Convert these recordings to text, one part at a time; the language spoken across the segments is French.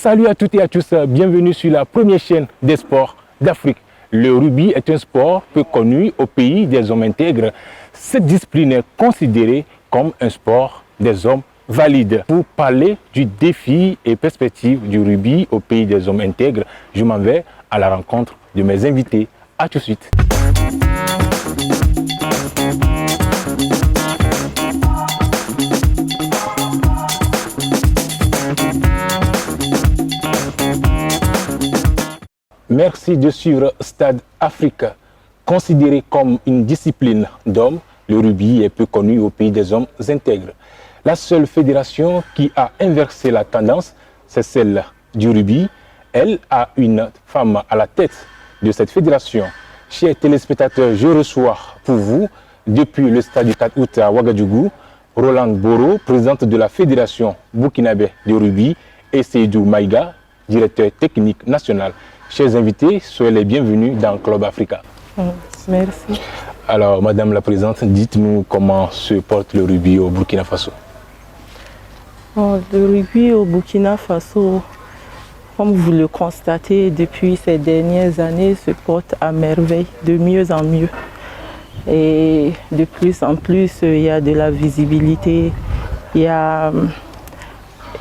Salut à toutes et à tous, bienvenue sur la première chaîne des sports d'Afrique. Le rugby est un sport peu connu au pays des hommes intègres. Cette discipline est considérée comme un sport des hommes valides. Pour parler du défi et perspectives du rugby au pays des hommes intègres, je m'en vais à la rencontre de mes invités. À tout de suite. Merci de suivre Stade Africa. Considéré comme une discipline d'hommes, le rugby est peu connu au pays des hommes intègres. La seule fédération qui a inversé la tendance, c'est celle du rugby. Elle a une femme à la tête de cette fédération. Chers téléspectateurs, je reçois pour vous, depuis le stade du 4 août à Ouagadougou, Roland Boro, présidente de la fédération burkinabé de rugby, et Seydou Maïga, directeur technique national. Chers invités, soyez les bienvenus dans Club Africa. Merci. Alors, Madame la Présidente, dites-nous comment se porte le rugby au Burkina Faso. Le rugby au Burkina Faso, comme vous le constatez depuis ces dernières années, se porte à merveille, de mieux en mieux. Et de plus en plus, il y a de la visibilité, il y a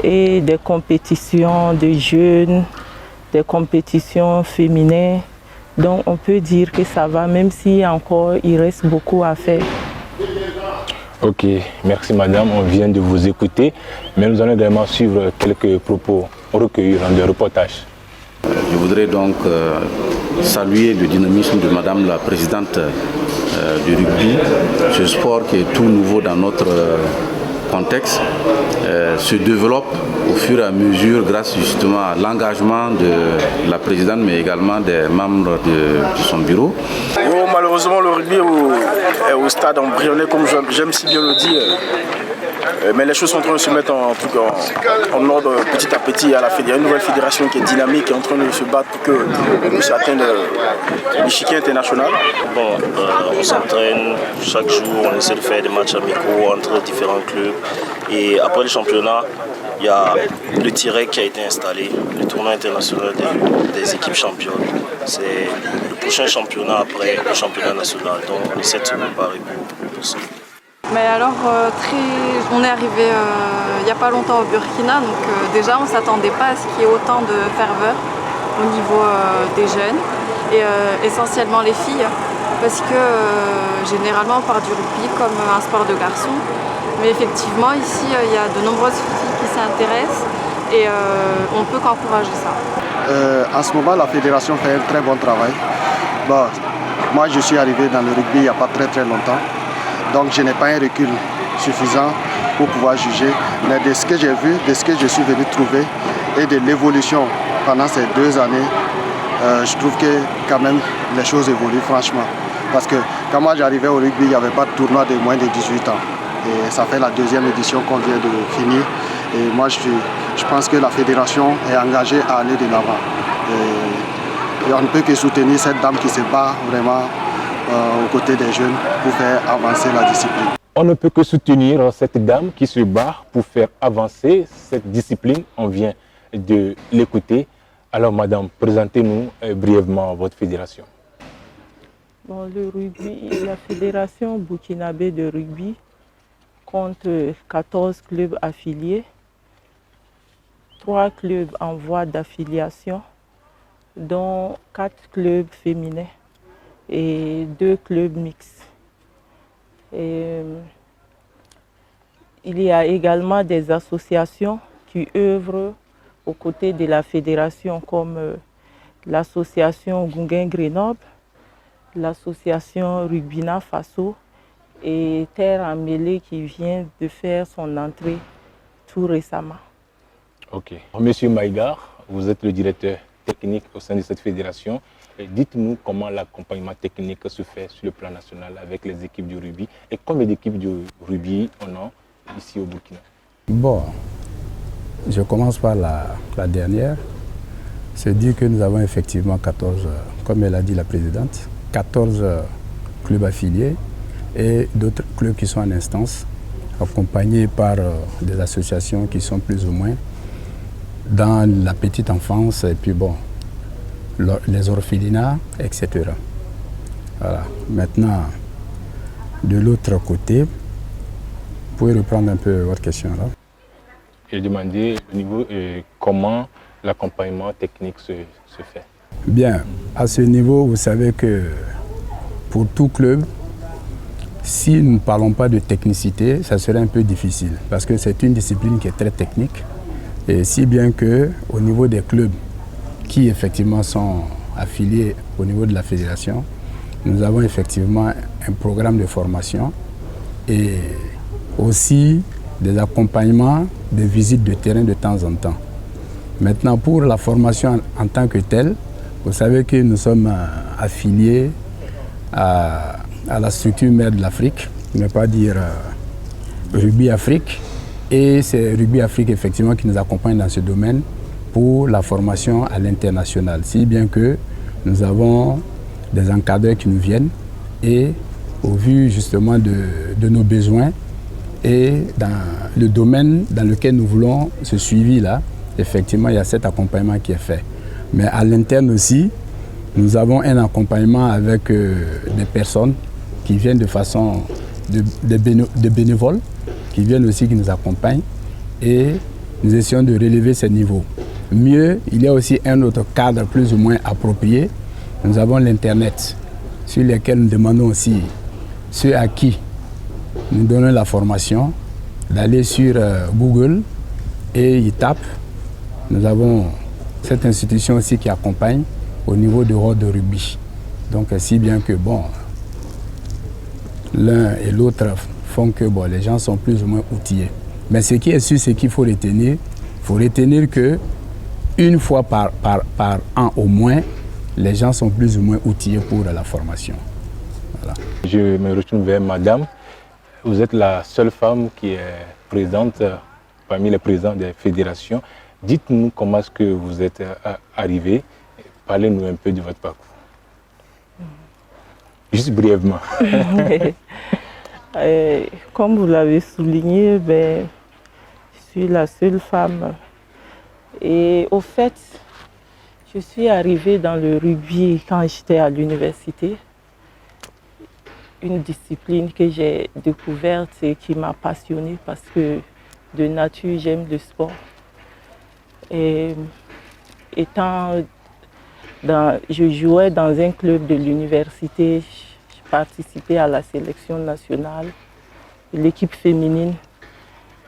des compétitions de jeunes, des compétitions féminines. Donc on peut dire que ça va, même si encore il reste beaucoup à faire. Ok, merci Madame, on vient de vous écouter, mais nous allons également suivre quelques propos recueillis dans le reportage. Je voudrais donc saluer le dynamisme de Madame la Présidente du rugby. Ce sport qui est tout nouveau dans notre contexte se développe au fur et à mesure grâce justement à l'engagement de la présidente mais également des membres de son bureau. Oh, malheureusement le rugby est au stade embryonnaire comme j'aime si bien le dire. Mais les choses sont en train de se mettre en ordre petit à petit. Il y a une nouvelle fédération qui est dynamique, qui est en train de se battre pour qu'on puisse atteindre l'échiquier international. Bon, on s'entraîne chaque jour, on essaie de faire des matchs amicaux entre différents clubs. Et après le championnat, il y a le TIREC qui a été installé, le tournoi international des équipes championnes. C'est le prochain championnat après le championnat national. Donc on essaie de se préparer pour ça. Mais alors, on est arrivé il n'y a pas longtemps au Burkina, donc déjà on ne s'attendait pas à ce qu'il y ait autant de ferveur au niveau des jeunes, et essentiellement les filles, parce que généralement on part du rugby comme un sport de garçons, mais effectivement ici il y a de nombreuses filles qui s'intéressent et on ne peut qu'encourager ça. En ce moment la fédération fait un très bon travail. Bon, moi je suis arrivé dans le rugby il n'y a pas très longtemps. Donc je n'ai pas un recul suffisant pour pouvoir juger, mais de ce que j'ai vu, de ce que je suis venu trouver et de l'évolution pendant ces 2 années, je trouve que quand même les choses évoluent franchement. Parce que quand moi j'arrivais au rugby, il n'y avait pas de tournoi de moins de 18 ans. Et ça fait la 2e édition qu'on vient de finir. Et moi je pense que la fédération est engagée à aller de l'avant. Et on ne peut que soutenir cette dame qui se bat vraiment aux côtés des jeunes pour faire avancer la discipline. On ne peut que soutenir cette dame qui se bat pour faire avancer cette discipline. On vient de l'écouter. Alors Madame, présentez-nous brièvement votre fédération. Bon, le rugby, la fédération burkinabé de rugby compte 14 clubs affiliés, 3 clubs en voie d'affiliation, dont 4 clubs féminins et 2 clubs mixtes. Et il y a également des associations qui œuvrent aux côtés de la fédération comme l'association Gungen Grenoble, l'association Rugbyna Faso et Terre en Mêlée qui vient de faire son entrée tout récemment. Ok. Monsieur Maïga, vous êtes le directeur technique au sein de cette fédération. Dites-nous comment l'accompagnement technique se fait sur le plan national avec les équipes du rugby et combien d'équipes du rugby on a ici au Burkina? Bon, je commence par la dernière. C'est dire que nous avons effectivement 14, comme elle a dit la présidente, 14 clubs affiliés et d'autres clubs qui sont en instance, accompagnés par des associations qui sont plus ou moins dans la petite enfance et puis bon, les orphelinats, etc. Voilà. Maintenant, de l'autre côté, vous pouvez reprendre un peu votre question là. J'ai demandé au niveau comment l'accompagnement technique se fait. Bien, à ce niveau, vous savez que pour tout club, si nous ne parlons pas de technicité, ça serait un peu difficile parce que c'est une discipline qui est très technique. Et si bien qu'au niveau des clubs qui effectivement sont affiliés au niveau de la fédération, nous avons effectivement un programme de formation et aussi des accompagnements, des visites de terrain de temps en temps. Maintenant, pour la formation en tant que telle, vous savez que nous sommes affiliés à la structure mère de l'Afrique, ne pas dire Rugby Afrique. Et c'est Rugby Afrique effectivement qui nous accompagne dans ce domaine pour la formation à l'international. Si bien que nous avons des encadreurs qui nous viennent et au vu justement de nos besoins et dans le domaine dans lequel nous voulons ce suivi-là, effectivement il y a cet accompagnement qui est fait. Mais à l'interne aussi, nous avons un accompagnement avec des personnes qui viennent de façon de bénévoles, qui viennent aussi, qui nous accompagnent et nous essayons de relever ces niveaux. Mieux, il y a aussi un autre cadre plus ou moins approprié. Nous avons l'Internet sur lequel nous demandons aussi ceux à qui nous donnons la formation d'aller sur Google et ils tapent. Nous avons cette institution aussi qui accompagne au niveau de World Rugby. Donc si bien que bon, l'un et l'autre font que bon, les gens sont plus ou moins outillés. Mais ce qui est sûr, c'est qu'il faut retenir. Il faut retenir que une fois par an au moins, les gens sont plus ou moins outillés pour la formation. Voilà. Je me retourne vers madame. Vous êtes la seule femme qui est présente parmi les présidents des fédérations. Dites-nous comment est-ce que vous êtes arrivée. Parlez-nous un peu de votre parcours. Juste brièvement. Comme vous l'avez souligné, je suis la seule femme. Et au fait, je suis arrivée dans le rugby quand j'étais à l'université. Une discipline que j'ai découverte et qui m'a passionnée parce que de nature, j'aime le sport. Et je jouais dans un club de l'université, je participais à la sélection nationale, l'équipe féminine.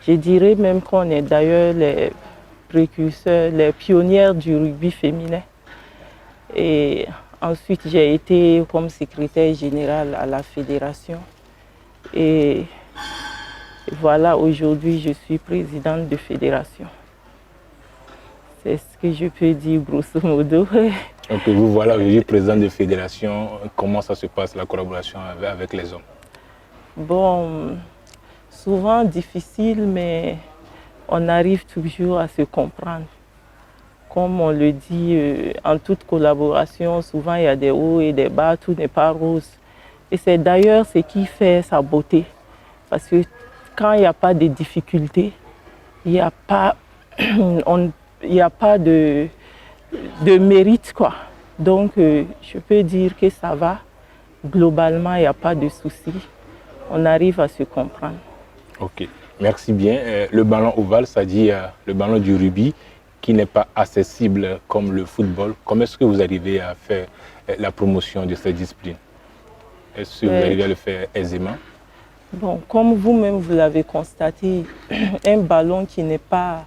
Je dirais même qu'on est d'ailleurs les précurseurs, les pionnières du rugby féminin. Et ensuite, j'ai été comme secrétaire générale à la fédération. Et voilà, aujourd'hui, je suis présidente de fédération. C'est ce que je peux dire grosso modo. Donc vous voilà aujourd'hui président de fédération. Comment ça se passe la collaboration avec les hommes? Bon, souvent difficile, mais on arrive toujours à se comprendre. Comme on le dit, en toute collaboration, souvent il y a des hauts et des bas, tout n'est pas rose. Et c'est d'ailleurs ce qui fait sa beauté. Parce que quand il n'y a pas de difficultés, il n'y a pas, de mérite, quoi. Donc, je peux dire que ça va. Globalement, il n'y a pas de souci. On arrive à se comprendre. Ok, merci bien. Le ballon ovale, c'est-à-dire le ballon du rugby, qui n'est pas accessible comme le football. Comment est-ce que vous arrivez à faire la promotion de cette discipline? Est-ce que vous arrivez à le faire aisément? Bon, comme vous-même vous l'avez constaté, un ballon qui n'est pas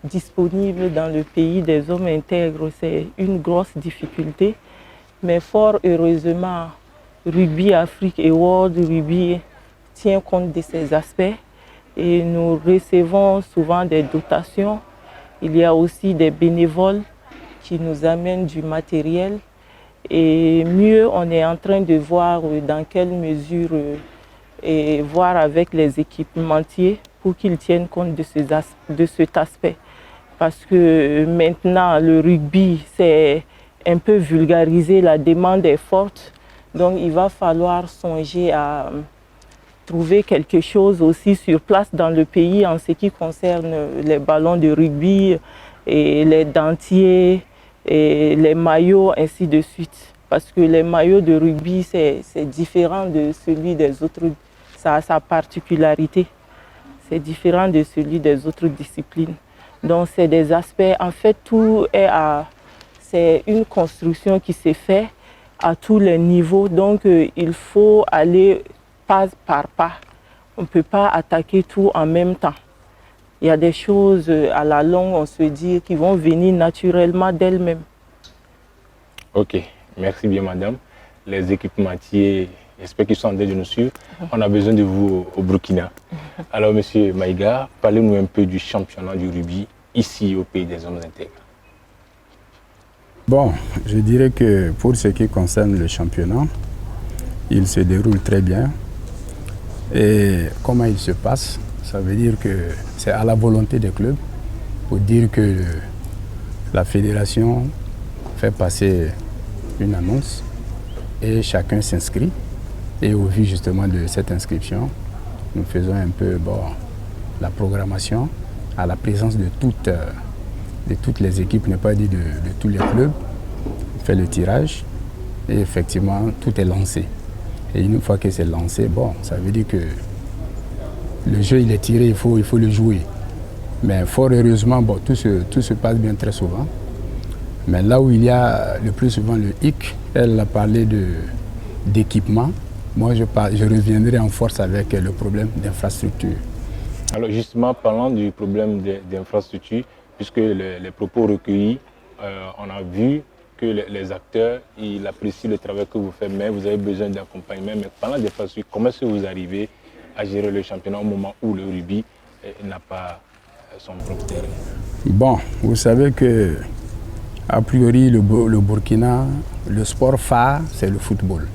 disponible dans le pays des hommes intègres, c'est une grosse difficulté. Mais fort heureusement, Rugby Afrique et World Rugby tient compte de ces aspects et nous recevons souvent des dotations. Il y a aussi des bénévoles qui nous amènent du matériel et mieux, on est en train de voir dans quelle mesure et voir avec les équipementiers pour qu'ils tiennent compte de cet aspect. Parce que maintenant, le rugby, c'est un peu vulgarisé, la demande est forte. Donc, il va falloir songer à trouver quelque chose aussi sur place dans le pays en ce qui concerne les ballons de rugby et les dentiers, et les maillots, ainsi de suite. Parce que les maillots de rugby, c'est différent de celui des autres, ça a sa particularité. C'est différent de celui des autres disciplines. Donc c'est des aspects, en fait tout est c'est une construction qui s'est faite à tous les niveaux. Donc il faut aller pas par pas. On ne peut pas attaquer tout en même temps. Il y a des choses à la longue, on se dit, qui vont venir naturellement d'elles-mêmes. Ok, merci bien madame. Les équipementiers, j'espère qu'ils sont en train de nous suivre. On a besoin de vous au Burkina. Alors monsieur Maïga, parlez-nous un peu du championnat du rugby ici au pays des hommes intègres. Bon, je dirais que pour ce qui concerne le championnat, il se déroule très bien. Et comment il se passe? Ça veut dire que c'est à la volonté des clubs pour dire que la fédération fait passer une annonce et chacun s'inscrit. Et au vu justement de cette inscription, nous faisons un peu la programmation à la présence de toutes les équipes, ne pas dire de tous les clubs. On fait le tirage et effectivement tout est lancé. Et une fois que c'est lancé, ça veut dire que le jeu il est tiré, il faut le jouer. Mais fort heureusement, tout se passe bien très souvent. Mais là où il y a le plus souvent le hic, elle a parlé d'équipement. Moi, je reviendrai en force avec le problème d'infrastructure. Alors justement, parlant du problème d'infrastructure, puisque les propos recueillis, on a vu que les acteurs, ils apprécient le travail que vous faites, mais vous avez besoin d'accompagnement. Mais parlant d'infrastructure, comment est-ce que vous arrivez à gérer le championnat au moment où le rugby n'a pas son propre terrain? Bon, vous savez que a priori, le Burkina, le sport phare, c'est le football.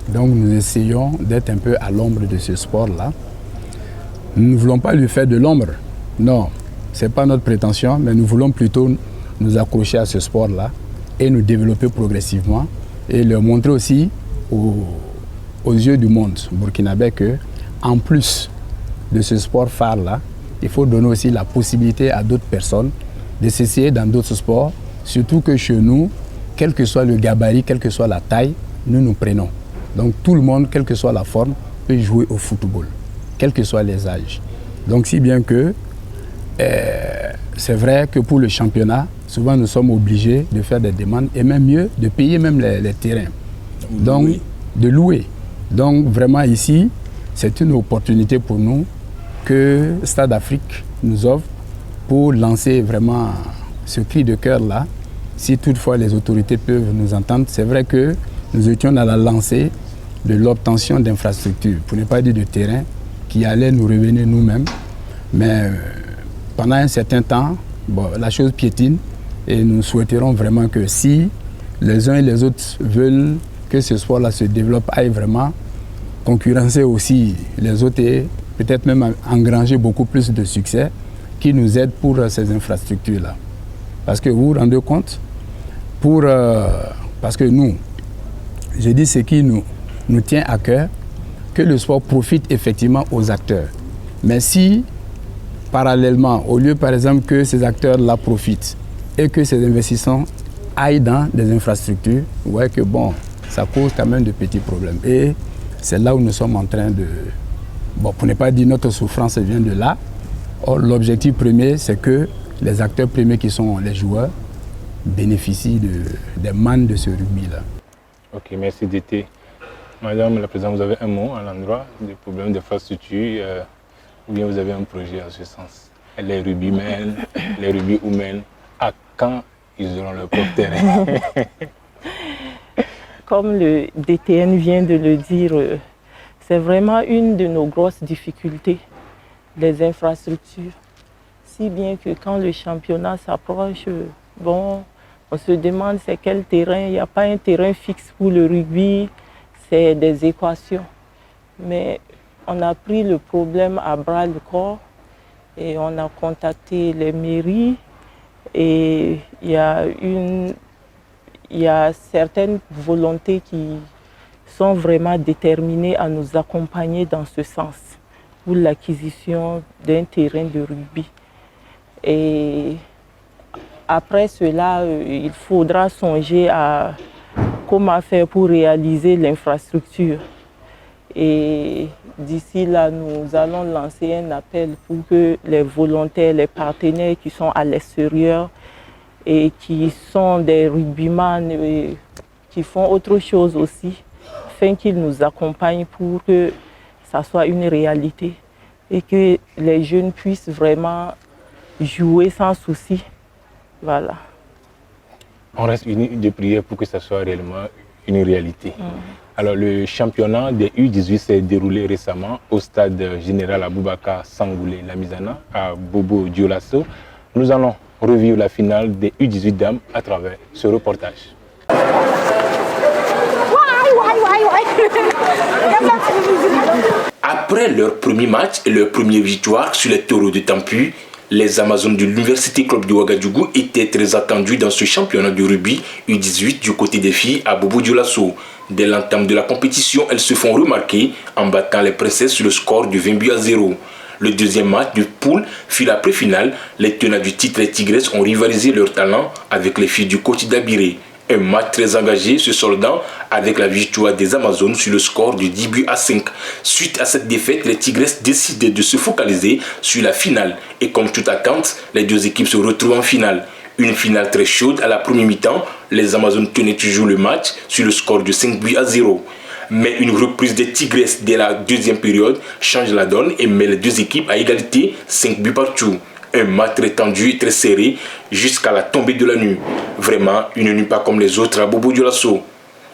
Donc nous essayons d'être un peu à l'ombre de ce sport-là. Nous ne voulons pas lui faire de l'ombre. Non, ce n'est pas notre prétention, mais nous voulons plutôt nous accrocher à ce sport-là et nous développer progressivement et leur montrer aussi aux yeux du monde burkinabé que, en plus de ce sport phare-là, il faut donner aussi la possibilité à d'autres personnes de s'essayer dans d'autres sports, surtout que chez nous, quel que soit le gabarit, quelle que soit la taille, nous prenons. Donc tout le monde, quelle que soit la forme, peut jouer au football, quels que soient les âges. Donc si bien que c'est vrai que pour le championnat, souvent nous sommes obligés de faire des demandes et même mieux, de payer même les terrains. Donc de louer. Donc vraiment ici, c'est une opportunité pour nous que Stade Afrique nous offre pour lancer vraiment ce cri de cœur-là. Si toutefois les autorités peuvent nous entendre, c'est vrai que nous étions à la lancée de l'obtention d'infrastructures, pour ne pas dire de terrain, qui allait nous revenir nous-mêmes. Mais pendant un certain temps, la chose piétine et nous souhaiterons vraiment que si les uns et les autres veulent que ce sport-là se développe, aille vraiment concurrencer aussi les autres et peut-être même engranger beaucoup plus de succès qui nous aident pour ces infrastructures-là. Parce que vous vous rendez compte, parce que nous, je dis ce qui nous tient à cœur, que le sport profite effectivement aux acteurs. Mais si, parallèlement, au lieu par exemple que ces acteurs-là profitent et que ces investisseurs aillent dans des infrastructures, vous voyez que ça cause quand même de petits problèmes. Et c'est là où nous sommes en train de... pour ne pas dire notre souffrance vient de là. Or, l'objectif premier, c'est que les acteurs premiers qui sont les joueurs bénéficient des mannes de ce rugby-là. Ok, merci DT. Madame la Présidente, vous avez un mot à l'endroit du problème d'infrastructure ou bien vous avez un projet en ce sens? Les rugbymen, les rugbywomen, à quand ils auront leur propre terrain? Comme le DTN vient de le dire, c'est vraiment une de nos grosses difficultés, les infrastructures. Si bien que quand le championnat s'approche, on se demande c'est quel terrain. Il n'y a pas un terrain fixe pour le rugby, c'est des équations. Mais on a pris le problème à bras le corps et on a contacté les mairies et il y a certaines volontés qui sont vraiment déterminées à nous accompagner dans ce sens pour l'acquisition d'un terrain de rugby. Et après cela, il faudra songer à comment faire pour réaliser l'infrastructure. Et d'ici là, nous allons lancer un appel pour que les volontaires, les partenaires qui sont à l'extérieur et qui sont des rugbyman et qui font autre chose aussi, afin qu'ils nous accompagnent pour que ça soit une réalité et que les jeunes puissent vraiment jouer sans souci. Voilà. On reste unis de prière pour que ça soit réellement une réalité. Alors, le championnat des U18 s'est déroulé récemment au stade général Aboubakar Sangoulé Lamizana à Bobo Dioulasso. Nous allons revivre la finale des U18 dames à travers ce reportage. Après leur premier match et leur première victoire sur les taureaux de Tampu, les Amazones de l'Université Club de Ouagadougou étaient très attendues dans ce championnat de rugby U18 du côté des filles à Bobo Dioulasso. Dès l'entame de la compétition, elles se font remarquer en battant les Princesses sur le score de 20-0. Le deuxième match de poule fut la pré-finale. Les tenants du titre, les Tigresses, ont rivalisé leur talent avec les filles du coach d'Abiré. Un match très engagé se soldant avec la victoire des Amazones sur le score de 10-5. Suite à cette défaite, les Tigresses décidaient de se focaliser sur la finale. Et comme toute attente, les deux équipes se retrouvent en finale. Une finale très chaude à la première mi-temps. Les Amazones tenaient toujours le match sur le score de 5-0. Mais une reprise des Tigresses dès la deuxième période change la donne et met les deux équipes à égalité, 5 buts partout. Un match très tendu et très serré jusqu'à la tombée de la nuit. Vraiment, une nuit pas comme les autres à Bobo Dioulasso.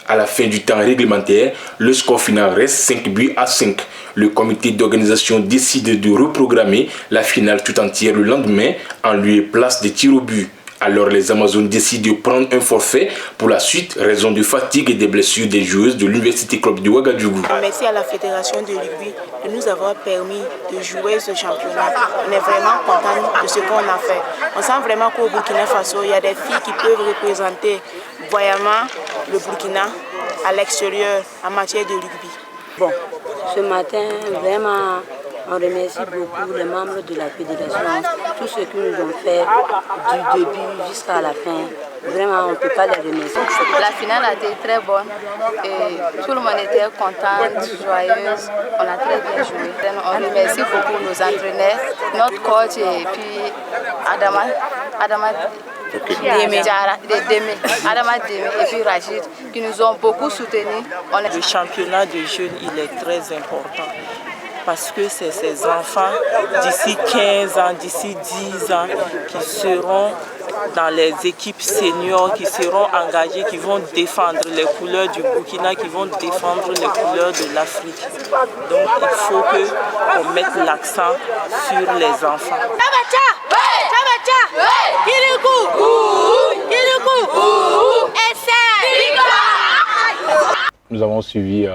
À la fin du temps réglementaire, le score final reste 5-5. Le comité d'organisation décide de reprogrammer la finale tout entière le lendemain en lieu et place des tirs au but. Alors les Amazones décident de prendre un forfait pour la suite, raison de fatigue et des blessures des joueuses de l'Université Club de Ouagadougou. Merci à la Fédération de rugby de nous avoir permis de jouer ce championnat. On est vraiment content de ce qu'on a fait. On sent vraiment qu'au Burkina Faso, il y a des filles qui peuvent représenter voyamment le Burkina à l'extérieur en matière de rugby. Bon, ce matin, vraiment, on remercie beaucoup les membres de la fédération, tous ceux qui nous ont fait du début jusqu'à la fin. Vraiment, on ne peut pas les remercier. La finale a été très bonne et tout le monde était content, joyeuse. On a très bien joué. On remercie beaucoup nos entraîneurs, notre coach et puis Adama Deme et puis Rachid qui nous ont beaucoup soutenus. Le championnat de jeunes, il est très important. Parce que c'est ces enfants d'ici 15 ans, d'ici 10 ans qui seront dans les équipes seniors, qui seront engagés, qui vont défendre les couleurs du Burkina, qui vont défendre les couleurs de l'Afrique. Donc il faut qu'on mette l'accent sur les enfants. Nous avons suivi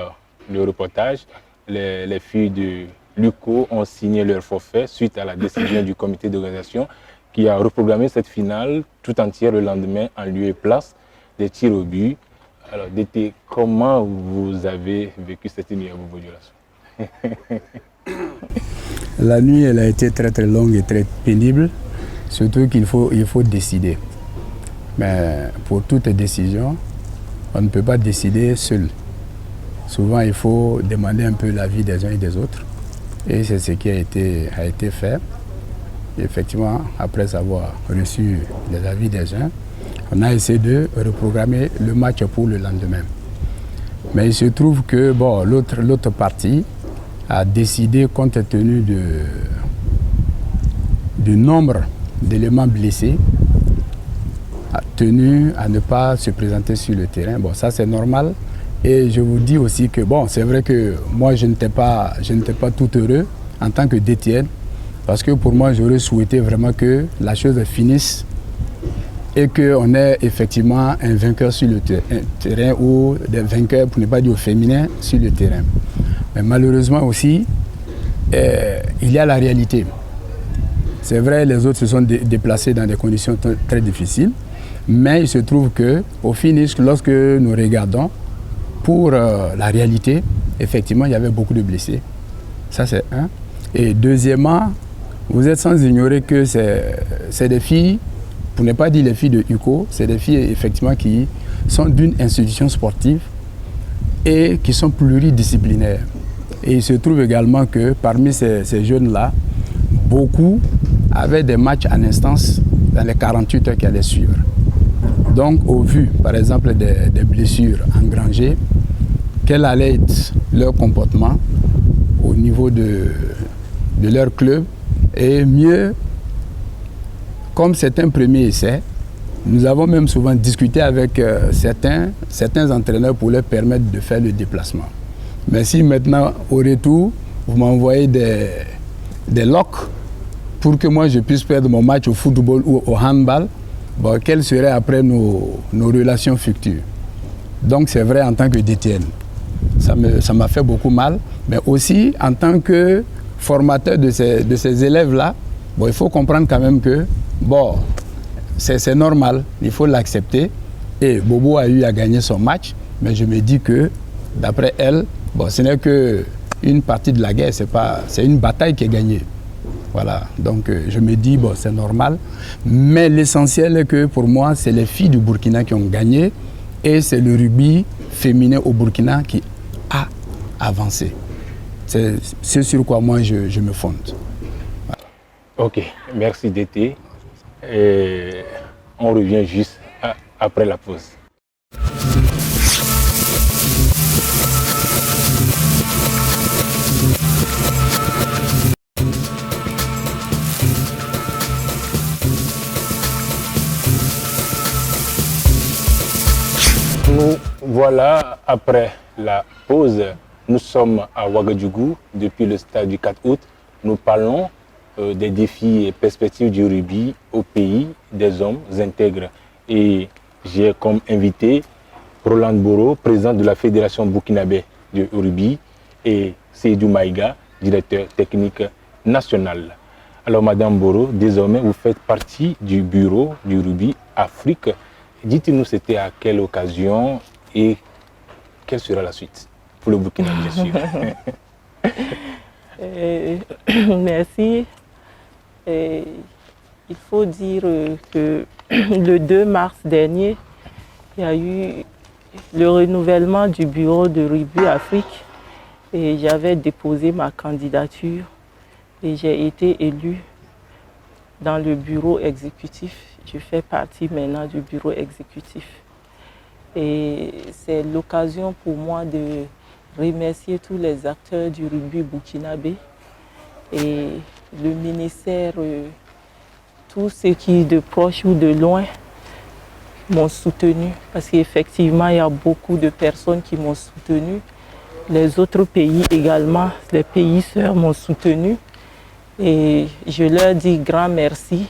le reportage. Les filles de l'UCO ont signé leur forfait suite à la décision du comité d'organisation qui a reprogrammé cette finale tout entière le lendemain en lieu et place des tirs au but. Alors, Dété, comment vous avez vécu cette nuit à Bobo Dioulasso? La nuit, elle a été très très longue et très pénible, surtout qu'il faut décider. Mais pour toute décision, on ne peut pas décider seul. Souvent, il faut demander un peu l'avis des uns et des autres. Et c'est ce qui a été fait. Et effectivement, après avoir reçu les avis des uns, on a essayé de reprogrammer le match pour le lendemain. Mais il se trouve que bon, l'autre partie a décidé, compte tenu du nombre d'éléments blessés, a tenu à ne pas se présenter sur le terrain. Bon, ça c'est normal. Et je vous dis aussi que bon, c'est vrai que moi je n'étais pas tout heureux en tant que DTN, parce que pour moi j'aurais souhaité vraiment que la chose finisse et qu'on ait effectivement un vainqueur sur le terrain ou des vainqueurs, pour ne pas dire au féminin, sur le terrain. Mais malheureusement aussi, il y a la réalité. C'est vrai, les autres se sont déplacés dans des conditions très difficiles, mais il se trouve qu'au finish, lorsque nous regardons, pour la réalité, effectivement, il y avait beaucoup de blessés. Ça, c'est un. Et deuxièmement, vous êtes sans ignorer que c'est des filles pour ne pas dire les filles de UCO, c'est des filles effectivement qui sont d'une institution sportive et qui sont pluridisciplinaires. Et il se trouve également que parmi ces jeunes-là, beaucoup avaient des matchs en instance dans les 48 heures qui allaient suivre. Donc, au vu, par exemple, des blessures engrangées, quel allait être leur comportement au niveau de leur club, et mieux, comme c'est un premier essai, nous avons même souvent discuté avec certains entraîneurs pour leur permettre de faire le déplacement. Mais si maintenant, au retour, vous m'envoyez des locks pour que moi je puisse perdre mon match au football ou au handball, bon, quelles seraient après nos relations futures? Donc c'est vrai en tant que DTN. Ça m'a fait beaucoup mal, mais aussi en tant que formateur de ces élèves-là, bon, il faut comprendre quand même que bon, c'est normal, il faut l'accepter. Et Bobo a eu à gagner son match, mais je me dis que d'après elle, bon, ce n'est qu'une partie de la guerre, c'est une bataille qui est gagnée. Voilà, donc je me dis, bon, c'est normal. Mais l'essentiel est que pour moi, c'est les filles du Burkina qui ont gagné et c'est le rugby féminin au Burkina qui a avancé. C'est ce sur quoi moi je me fonde. Voilà. Ok, merci DT. Et on revient juste après la pause. Nous voilà après la pause. Nous sommes à Ouagadougou depuis le stade du 4 août. Nous parlons des défis et perspectives du rugby au pays des hommes intègres. Et j'ai comme invité Roland Boro, président de la Fédération burkinabé de rugby, et Seydou Maïga, directeur technique national. Alors Madame Boro, désormais vous faites partie du bureau du rugby Afrique. Dites-nous c'était à quelle occasion et quelle sera la suite pour le Burkina, bien sûr. Merci. Il faut dire que le 2 mars dernier, il y a eu le renouvellement du bureau de rugby Afrique et j'avais déposé ma candidature et j'ai été élue dans le bureau exécutif. Je fais partie maintenant du bureau exécutif. Et c'est l'occasion pour moi de remercier tous les acteurs du rugby burkinabé et le ministère, tous ceux qui de proche ou de loin m'ont soutenu parce qu'effectivement il y a beaucoup de personnes qui m'ont soutenu. Les autres pays également, les pays sœurs m'ont soutenu et je leur dis grand merci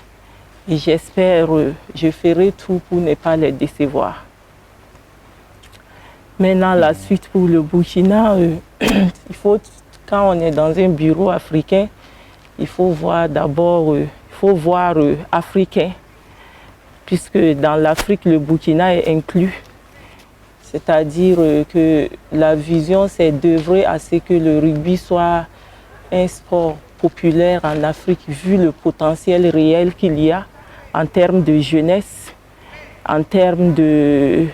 et j'espère je ferai tout pour ne pas les décevoir. Maintenant la suite pour le Burkina, il faut, quand on est dans un bureau africain, il faut voir d'abord, africain, puisque dans l'Afrique, le Burkina est inclus. C'est-à-dire que la vision, c'est d'œuvrer à ce que le rugby soit un sport populaire en Afrique, vu le potentiel réel qu'il y a en termes de jeunesse, en termes de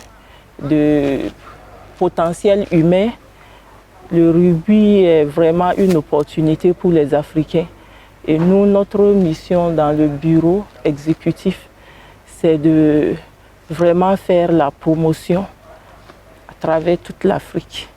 potentiel humain. Le rugby est vraiment une opportunité pour les Africains. Et nous, notre mission dans le bureau exécutif, c'est de vraiment faire la promotion à travers toute l'Afrique.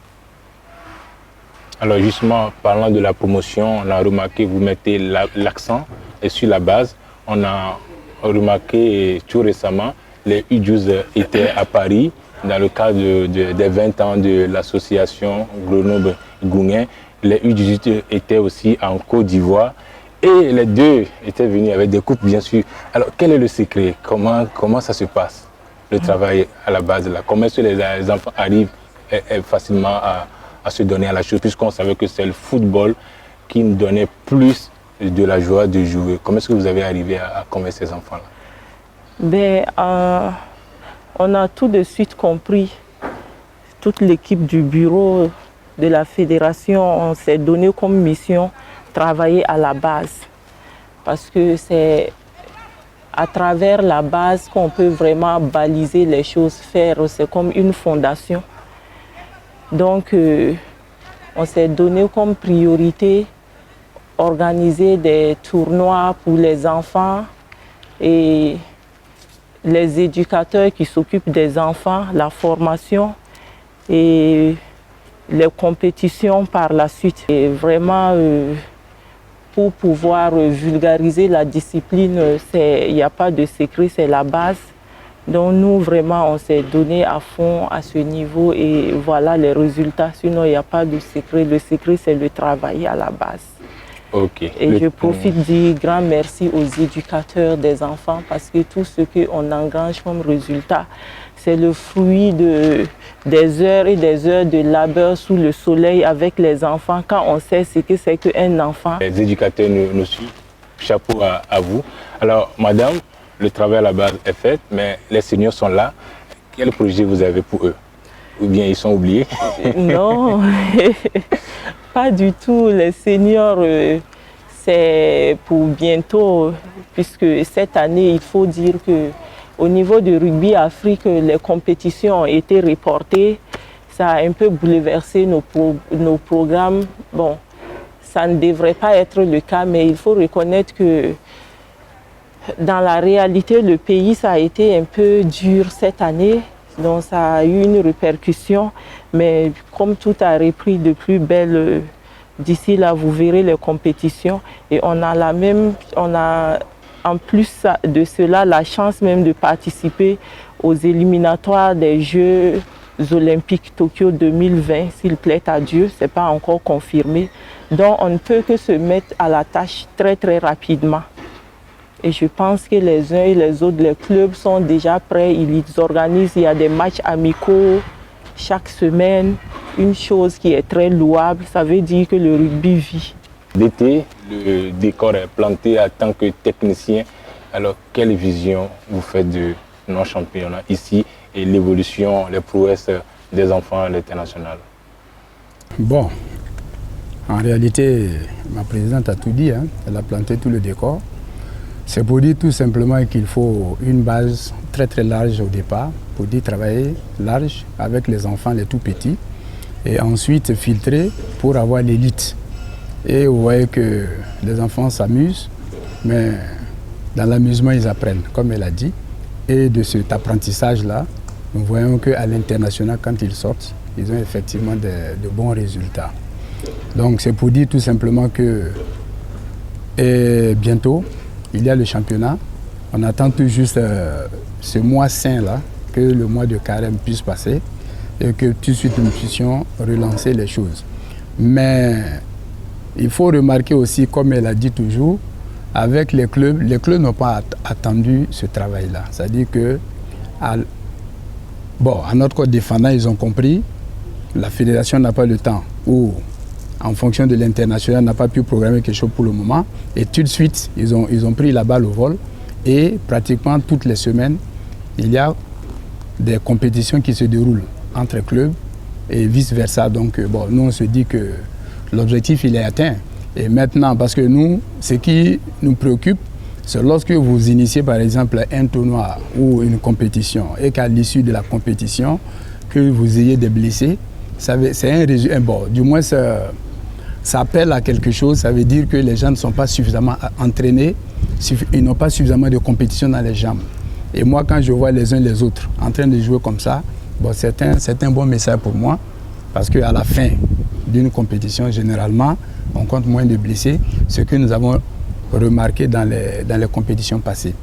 Alors justement, parlant de la promotion, on a remarqué que vous mettez l'accent sur la base. On a remarqué tout récemment, les U12 étaient à Paris dans le cadre des 20 ans de l'association Grenoble-Gouin. Les U18 étaient aussi en Côte d'Ivoire. Et les deux étaient venus avec des coupes, bien sûr. Alors, quel est le secret? Comment ça se passe, le travail à la base là? Comment est-ce que les enfants arrivent facilement à se donner à la chose, puisqu'on savait que c'est le football qui nous donnait plus de la joie de jouer? Comment est-ce que vous avez arrivé à convaincre ces enfants-là? On a tout de suite compris, toute l'équipe du bureau de la fédération, on s'est donné comme mission travailler à la base, parce que c'est à travers la base qu'on peut vraiment baliser les choses, faire, c'est comme une fondation. Donc, on s'est donné comme priorité organiser des tournois pour les enfants et les éducateurs qui s'occupent des enfants, la formation et les compétitions par la suite. Et vraiment, pour pouvoir vulgariser la discipline, il n'y a pas de secret, c'est la base. Donc nous, vraiment, on s'est donné à fond à ce niveau et voilà les résultats. Sinon, il n'y a pas de secret. Le secret, c'est le travail à la base. Okay. Et je profite de dire grand merci aux éducateurs des enfants parce que tout ce qu'on engrange comme résultat, c'est le fruit des heures et des heures de labeur sous le soleil avec les enfants. Quand on sait ce que c'est qu'un enfant. Les éducateurs nous suivent. Chapeau à vous. Alors, madame, le travail à la base est fait, mais les seniors sont là. Quel projet vous avez pour eux? Ou bien ils sont oubliés? Non, pas du tout. Les seniors, c'est pour bientôt, puisque cette année, il faut dire qu'au niveau du rugby Afrique, les compétitions ont été reportées. Ça a un peu bouleversé nos programmes. Bon, ça ne devrait pas être le cas, mais il faut reconnaître que dans la réalité, le pays, ça a été un peu dur cette année. Donc ça a eu une répercussion, mais comme tout a repris de plus belle, d'ici là, vous verrez les compétitions. Et on a en plus de cela la chance même de participer aux éliminatoires des Jeux olympiques Tokyo 2020, s'il plaît à Dieu, ce n'est pas encore confirmé. Donc on ne peut que se mettre à la tâche très très rapidement. Et je pense que les uns et les autres, les clubs sont déjà prêts, ils organisent, il y a des matchs amicaux chaque semaine, une chose qui est très louable, ça veut dire que le rugby vit. D'été, le décor est planté en tant que technicien. Alors, quelle vision vous faites de nos championnats ici et l'évolution, les prouesses des enfants à l'international? Bon, en réalité, ma présidente a tout dit, hein. Elle a planté tout le décor. C'est pour dire tout simplement qu'il faut une base très très large au départ, pour dire travailler large avec les enfants, les tout petits, et ensuite filtrer pour avoir l'élite. Et vous voyez que les enfants s'amusent, mais dans l'amusement ils apprennent, comme elle a dit. Et de cet apprentissage-là, nous voyons qu'à l'international, quand ils sortent, ils ont effectivement de bons résultats. Donc c'est pour dire tout simplement que bientôt, il y a le championnat. On attend tout juste ce mois saint-là, que le mois de carême puisse passer et que tout de suite nous puissions relancer les choses. Mais il faut remarquer aussi, comme elle a dit toujours, avec les clubs n'ont pas attendu ce travail-là. C'est-à-dire que, à notre corps défendant, ils ont compris, la fédération n'a pas le temps, ou en fonction de l'international, n'a pas pu programmer quelque chose pour le moment. Et tout de suite, ils ont pris la balle au vol. Et pratiquement toutes les semaines, il y a des compétitions qui se déroulent entre clubs et vice-versa. Donc, nous, on se dit que l'objectif, il est atteint. Et maintenant, parce que nous, ce qui nous préoccupe, c'est lorsque vous initiez, par exemple, un tournoi ou une compétition et qu'à l'issue de la compétition, que vous ayez des blessés, c'est un résultat. Du moins, ça appelle à quelque chose, ça veut dire que les gens ne sont pas suffisamment entraînés, ils n'ont pas suffisamment de compétition dans les jambes. Et moi, quand je vois les uns les autres en train de jouer comme ça, c'est un bon message pour moi, parce qu'à la fin d'une compétition, généralement, on compte moins de blessés, ce que nous avons remarqué dans les compétitions passées.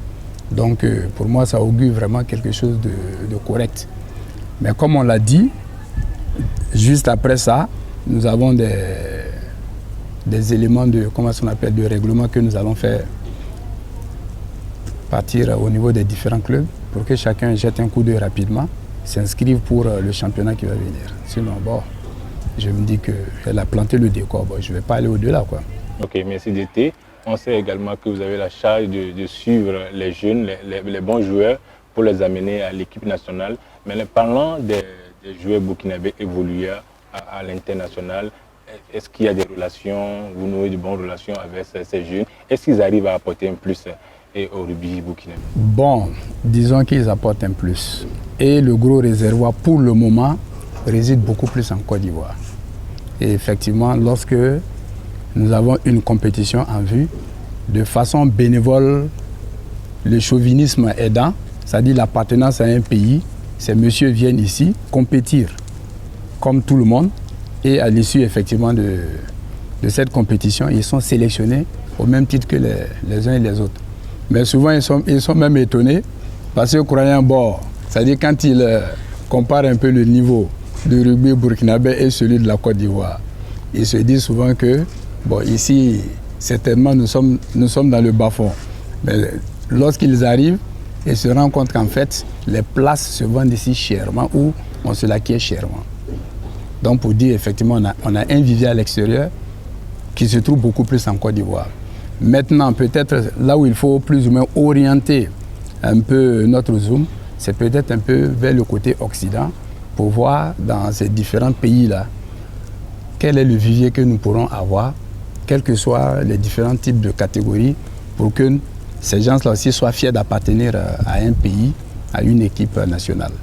Donc, pour moi, ça augure vraiment quelque chose de correct. Mais comme on l'a dit, juste après ça, nous avons des éléments de règlement que nous allons faire partir au niveau des différents clubs pour que chacun jette un coup d'œil rapidement, s'inscrive pour le championnat qui va venir. Sinon, je me dis qu'elle a planté le décor, je ne vais pas aller au-delà, quoi. Ok, merci d'été. On sait également que vous avez la charge de suivre les jeunes, les bons joueurs pour les amener à l'équipe nationale. Mais parlant des joueurs burkinabés évolués à l'international, est-ce qu'il y a des relations, vous nouez de bonnes relations avec ces jeunes? Est-ce qu'ils arrivent à apporter un plus et au rugby burkinabé? Bon, disons qu'ils apportent un plus. Et le gros réservoir, pour le moment, réside beaucoup plus en Côte d'Ivoire. Et effectivement, lorsque nous avons une compétition en vue, de façon bénévole, le chauvinisme aidant, c'est-à-dire l'appartenance à un pays, ces messieurs viennent ici compétir comme tout le monde, et à l'issue effectivement de cette compétition, ils sont sélectionnés au même titre que les uns et les autres. Mais souvent, ils sont même étonnés parce que croyant bon, c'est-à-dire quand ils comparent un peu le niveau du rugby burkinabé et celui de la Côte d'Ivoire, ils se disent souvent que bon, ici, certainement, nous sommes dans le bas-fond. Mais lorsqu'ils arrivent, ils se rendent compte qu'en fait, les places se vendent ici chèrement ou on se l'acquiert chèrement. Donc pour dire, effectivement, on a un vivier à l'extérieur qui se trouve beaucoup plus en Côte d'Ivoire. Maintenant, peut-être là où il faut plus ou moins orienter un peu notre zoom, c'est peut-être un peu vers le côté occident pour voir dans ces différents pays-là quel est le vivier que nous pourrons avoir, quels que soient les différents types de catégories, pour que ces gens-là aussi soient fiers d'appartenir à un pays, à une équipe nationale.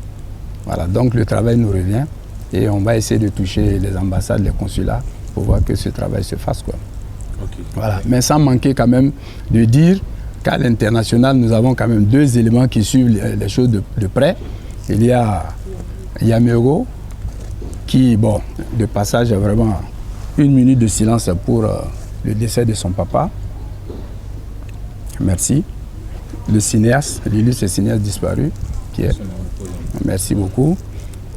Voilà, donc le travail nous revient et on va essayer de toucher les ambassades, les consulats pour voir que ce travail se fasse, quoi. Okay. Voilà. Mais sans manquer quand même de dire qu'à l'international, nous avons quand même deux éléments qui suivent les choses de près. Il y a Yamego qui, bon, de passage, a vraiment 1 minute de silence pour le décès de son papa. Merci. Le cinéaste, l'illustre cinéaste disparu, qui est... Merci beaucoup.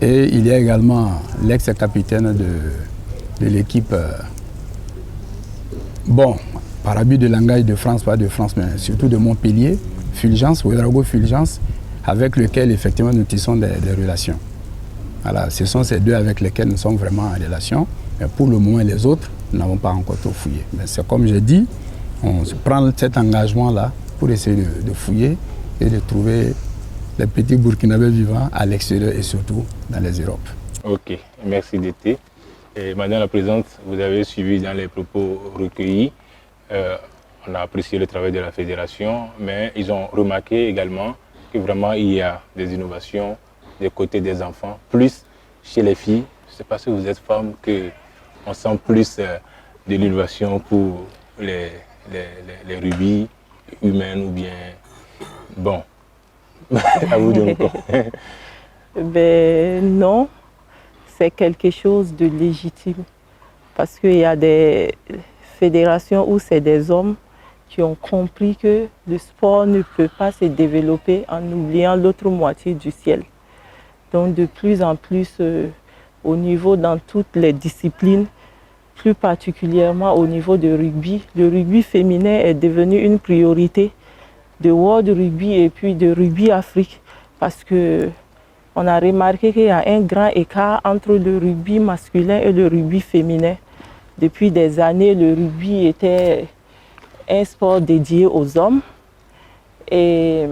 Et il y a également l'ex-capitaine de l'équipe, bon, par abus de langage de France, pas de France, mais surtout de Montpellier, Fulgence, Ouedraogo Fulgence, avec lequel effectivement nous tissons des relations. Voilà, ce sont ces deux avec lesquels nous sommes vraiment en relation. Mais pour le moment, les autres, nous n'avons pas encore trop fouillé. Mais c'est comme je dis, on se prend cet engagement-là pour essayer de fouiller et de trouver les petits Burkinabés vivants à l'extérieur et surtout dans les Europes. Ok, merci d'été. Madame la Présidente, vous avez suivi dans les propos recueillis. On a apprécié le travail de la Fédération, mais ils ont remarqué également que vraiment il y a des innovations du côté des enfants, plus chez les filles. Je ne sais pas si vous êtes femme, qu'on sent plus de l'innovation pour les rubis humaines ou bien... Bon, à vous de me comprendre. Ben non, c'est quelque chose de légitime parce qu'il y a des fédérations où c'est des hommes qui ont compris que le sport ne peut pas se développer en oubliant l'autre moitié du ciel. Donc de plus en plus au niveau dans toutes les disciplines, plus particulièrement au niveau du rugby, le rugby féminin est devenu une priorité de World Rugby et puis de Rugby Afrique parce que on a remarqué qu'il y a un grand écart entre le rugby masculin et le rugby féminin. Depuis des années, le rugby était un sport dédié aux hommes. Et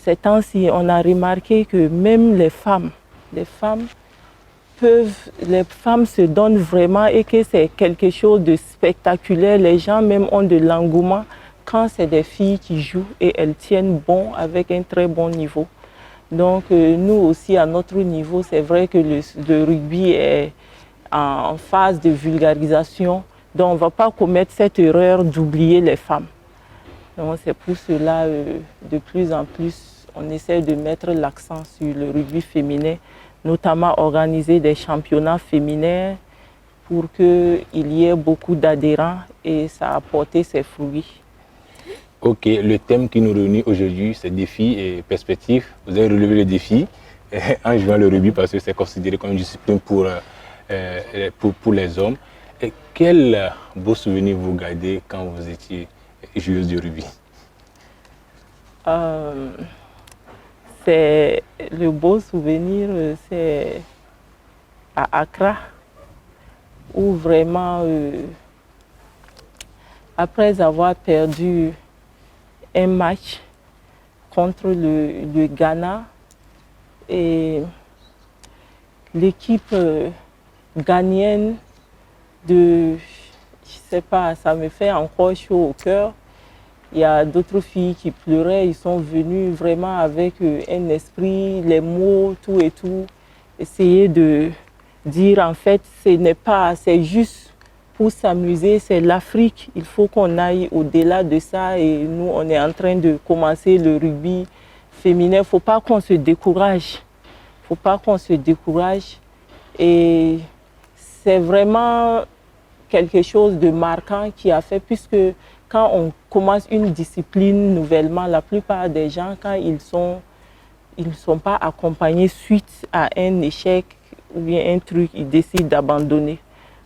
ces temps-ci, on a remarqué que même les femmes se donnent vraiment et que c'est quelque chose de spectaculaire. Les gens même ont de l'engouement quand c'est des filles qui jouent et elles tiennent bon avec un très bon niveau. Donc nous aussi à notre niveau, c'est vrai que le rugby est en phase de vulgarisation. Donc on ne va pas commettre cette erreur d'oublier les femmes. Donc c'est pour cela de plus en plus on essaie de mettre l'accent sur le rugby féminin, notamment organiser des championnats féminins pour qu'il y ait beaucoup d'adhérents et ça a porté ses fruits. Ok, le thème qui nous réunit aujourd'hui, c'est défis et perspectives. Vous avez relevé le défi en jouant le rugby parce que c'est considéré comme une discipline pour les hommes. Et quel beau souvenir vous gardez quand vous étiez joueuse de rugby? Le beau souvenir, c'est à Accra, où vraiment, après avoir perdu un match contre le Ghana, et l'équipe ghanéenne je sais pas, ça me fait encore chaud au cœur. Il y a d'autres filles qui pleuraient, ils sont venus vraiment avec un esprit, les mots, tout et tout. Essayer de dire en fait, ce n'est pas, c'est juste pour s'amuser, c'est l'Afrique. Il faut qu'on aille au-delà de ça et nous, on est en train de commencer le rugby féminin. Il ne faut pas qu'on se décourage. Il ne faut pas qu'on se décourage. Et c'est vraiment quelque chose de marquant qui a fait, puisque quand on commence une discipline nouvellement, la plupart des gens, quand ils ne sont pas accompagnés suite à un échec ou bien un truc, ils décident d'abandonner.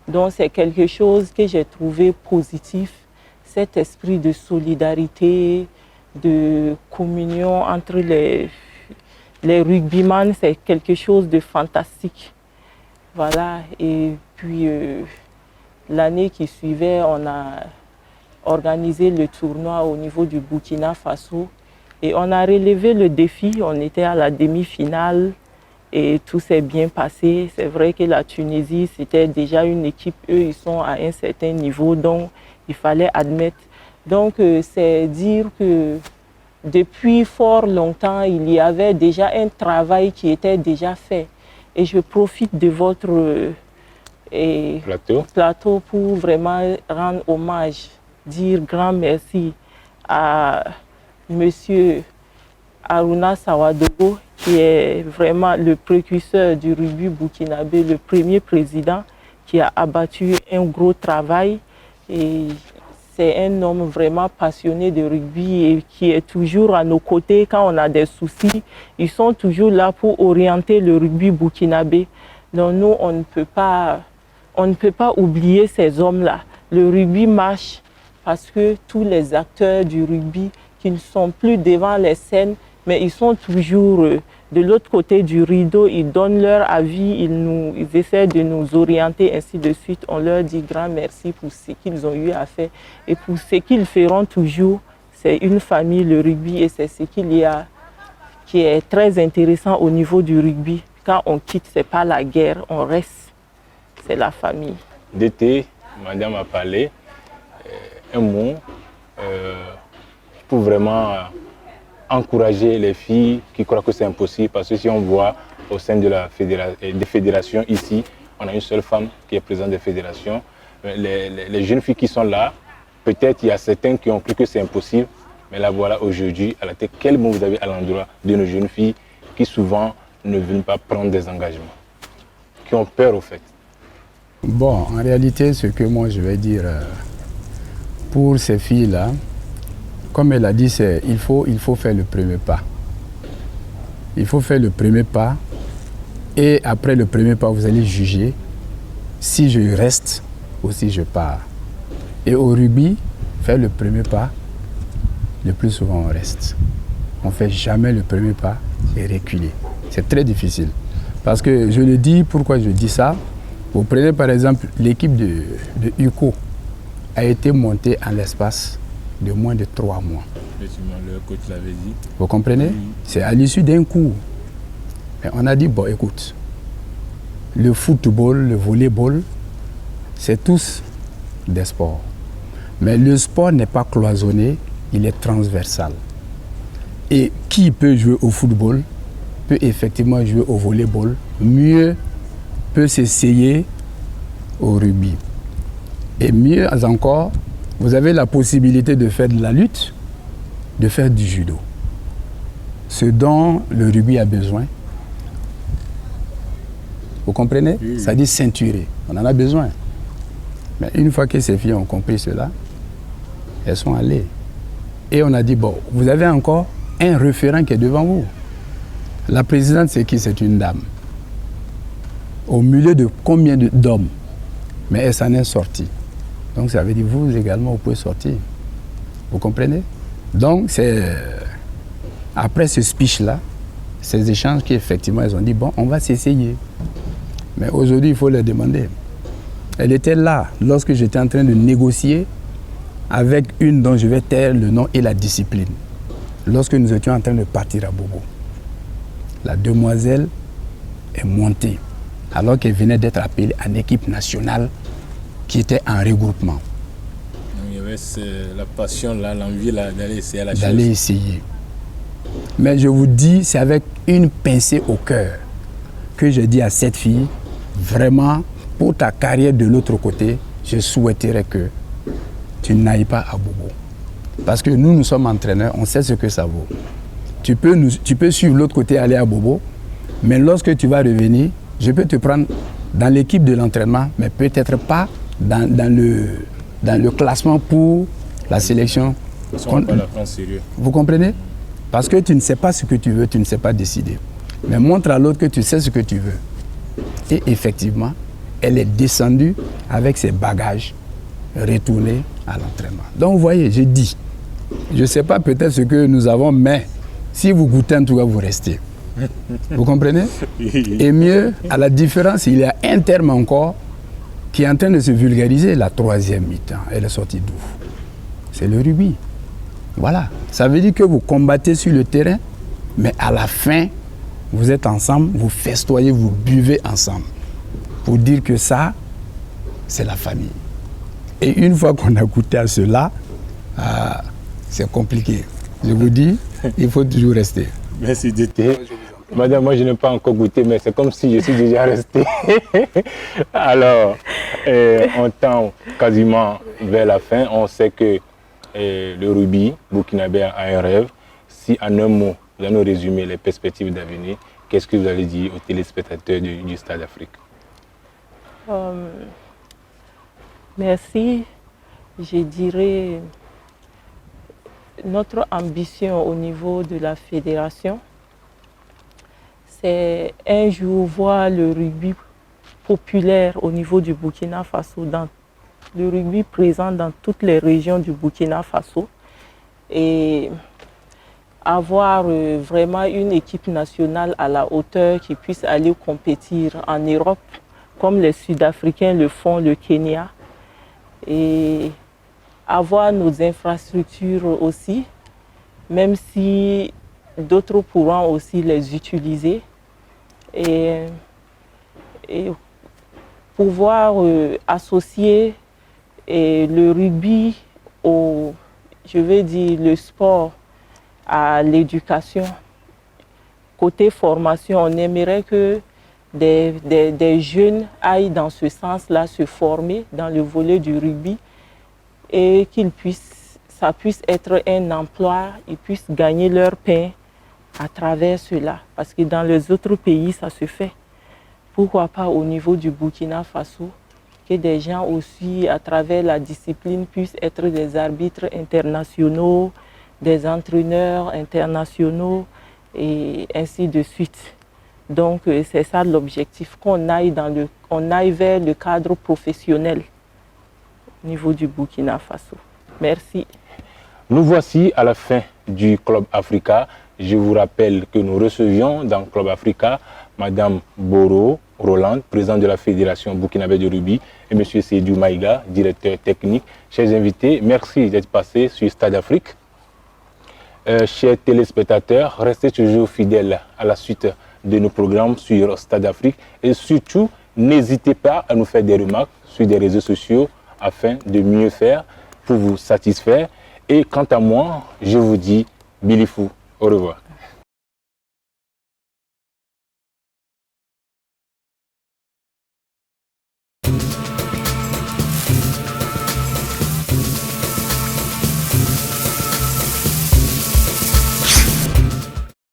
Donc c'est quelque chose que j'ai trouvé positif, cet esprit de solidarité, de communion entre les rugbyman, c'est quelque chose de fantastique. Voilà, et puis l'année qui suivait, on a organisé le tournoi au niveau du Burkina Faso et on a relevé le défi, on était à la demi-finale et tout s'est bien passé. C'est vrai que la Tunisie, c'était déjà une équipe, eux ils sont à un certain niveau, donc il fallait admettre. Donc c'est dire que depuis fort longtemps, il y avait déjà un travail qui était déjà fait. Et je profite de votre plateau pour vraiment rendre hommage, dire grand merci à monsieur Aruna Sawadogo, qui est vraiment le précurseur du rugby burkinabé, le premier président qui a abattu un gros travail. Et c'est un homme vraiment passionné de rugby et qui est toujours à nos côtés quand on a des soucis. Ils sont toujours là pour orienter le rugby burkinabé. Donc nous, on ne peut pas oublier ces hommes-là. Le rugby marche parce que tous les acteurs du rugby qui ne sont plus devant les scènes, mais ils sont toujours de l'autre côté du rideau, ils donnent leur avis, ils essaient de nous orienter, ainsi de suite. On leur dit grand merci pour ce qu'ils ont eu à faire et pour ce qu'ils feront toujours. C'est une famille, le rugby, et c'est ce qu'il y a qui est très intéressant au niveau du rugby. Quand on quitte, ce n'est pas la guerre, on reste, c'est la famille. D'été, madame a parlé, un mot pour vraiment encourager les filles qui croient que c'est impossible, parce que si on voit au sein de des fédérations ici, on a une seule femme qui est présidente des fédérations. Les jeunes filles qui sont là, peut-être il y a certains qui ont cru que c'est impossible, mais là voilà aujourd'hui à la tête, quel mot vous avez à l'endroit de nos jeunes filles qui souvent ne veulent pas prendre des engagements, qui ont peur au fait? Bon, en réalité, ce que moi je vais dire pour ces filles-là, comme elle a dit, il faut faire le premier pas. Il faut faire le premier pas et après le premier pas, vous allez juger si je reste ou si je pars. Et au rugby, faire le premier pas, le plus souvent on reste. On ne fait jamais le premier pas et reculer. C'est très difficile. Parce que je le dis, pourquoi je dis ça? Vous prenez par exemple l'équipe de UCO a été montée en l'espace de moins de 3 mois. Le coach l'avait dit. Vous comprenez? Oui. C'est à l'issue d'un coup. Et on a dit, bon écoute, le football, le volleyball, c'est tous des sports. Mais le sport n'est pas cloisonné, il est transversal. Et qui peut jouer au football peut effectivement jouer au volleyball, mieux peut s'essayer au rugby. Et mieux encore, vous avez la possibilité de faire de la lutte, de faire du judo. Ce dont le rugby a besoin. Vous comprenez? Oui. Ça dit ceinturer. On en a besoin. Mais une fois que ces filles ont compris cela, elles sont allées. Et on a dit, bon, vous avez encore un référent qui est devant vous. La présidente, c'est qui? C'est une dame. Au milieu de combien d'hommes? Mais elle s'en est sortie. Donc ça veut dire vous également, vous pouvez sortir. Vous comprenez? Donc c'est après ce speech-là, ces échanges qui effectivement, ils ont dit, bon, on va s'essayer. Mais aujourd'hui, il faut leur demander. Elle était là lorsque j'étais en train de négocier avec une dont je vais taire le nom et la discipline. Lorsque nous étions en train de partir à Bobo. La demoiselle est montée alors qu'elle venait d'être appelée en équipe nationale qui était en regroupement. Il y avait avait la passion, l'envie d'aller essayer la chose. D'aller essayer. Mais je vous dis, c'est avec une pincée au cœur que je dis à cette fille, vraiment, pour ta carrière de l'autre côté, je souhaiterais que tu n'ailles pas à Bobo. Parce que nous sommes entraîneurs, on sait ce que ça vaut. Tu peux suivre l'autre côté, aller à Bobo, mais lorsque tu vas revenir, je peux te prendre dans l'équipe de l'entraînement, mais peut-être pas dans le classement pour la sélection. Vous comprenez? Parce que tu ne sais pas ce que tu veux, tu ne sais pas décider. Mais montre à l'autre que tu sais ce que tu veux. Et effectivement, elle est descendue avec ses bagages, retournée à l'entraînement. Donc vous voyez, j'ai dit, je ne sais pas peut-être ce que nous avons, mais si vous goûtez en tout cas, vous restez. Vous comprenez? Et mieux, à la différence, il y a un terme encore qui est en train de se vulgariser, la troisième mi-temps. Elle est sortie d'où? C'est le rugby. Voilà. Ça veut dire que vous combattez sur le terrain, mais à la fin, vous êtes ensemble, vous festoyez, vous buvez ensemble. Pour dire que ça, c'est la famille. Et une fois qu'on a goûté à cela, c'est compliqué. Je vous dis, il faut toujours rester. Merci d'été. Madame, moi je n'ai pas encore goûté, mais c'est comme si je suis déjà resté. Alors, on tend quasiment vers la fin. On sait que le rugby burkinabé a un rêve. Si en un mot, vous allez nous résumer les perspectives d'avenir, qu'est-ce que vous allez dire aux téléspectateurs du Stade Afrique? Merci. Je dirais notre ambition au niveau de la fédération, c'est un jour voir le rugby populaire au niveau du Burkina Faso, le rugby présent dans toutes les régions du Burkina Faso et avoir vraiment une équipe nationale à la hauteur qui puisse aller compétir en Europe comme les Sud-Africains le font, le Kenya, et avoir nos infrastructures aussi, même si d'autres pourront aussi les utiliser, et pouvoir associer le rugby je vais dire, le sport à l'éducation. Côté formation, on aimerait que des jeunes aillent dans ce sens-là se former dans le volet du rugby et ça puisse être un emploi, ils puissent gagner leur pain à travers cela. Parce que dans les autres pays, ça se fait. Pourquoi pas au niveau du Burkina Faso, que des gens aussi, à travers la discipline, puissent être des arbitres internationaux, des entraîneurs internationaux et ainsi de suite. Donc c'est ça l'objectif, qu'on aille vers le cadre professionnel au niveau du Burkina Faso. Merci. Nous voici à la fin du Club Africa. Je vous rappelle que nous recevions dans Club Africa Madame Boro Roland, présidente de la Fédération burkinabé de rugby, et M. Seydou Maïga, directeur technique. Chers invités, merci d'être passés sur Stade Afrique. Chers téléspectateurs, restez toujours fidèles à la suite de nos programmes sur Stade Afrique et surtout, n'hésitez pas à nous faire des remarques sur des réseaux sociaux afin de mieux faire pour vous satisfaire. Et quant à moi, je vous dis Bilifou, au revoir.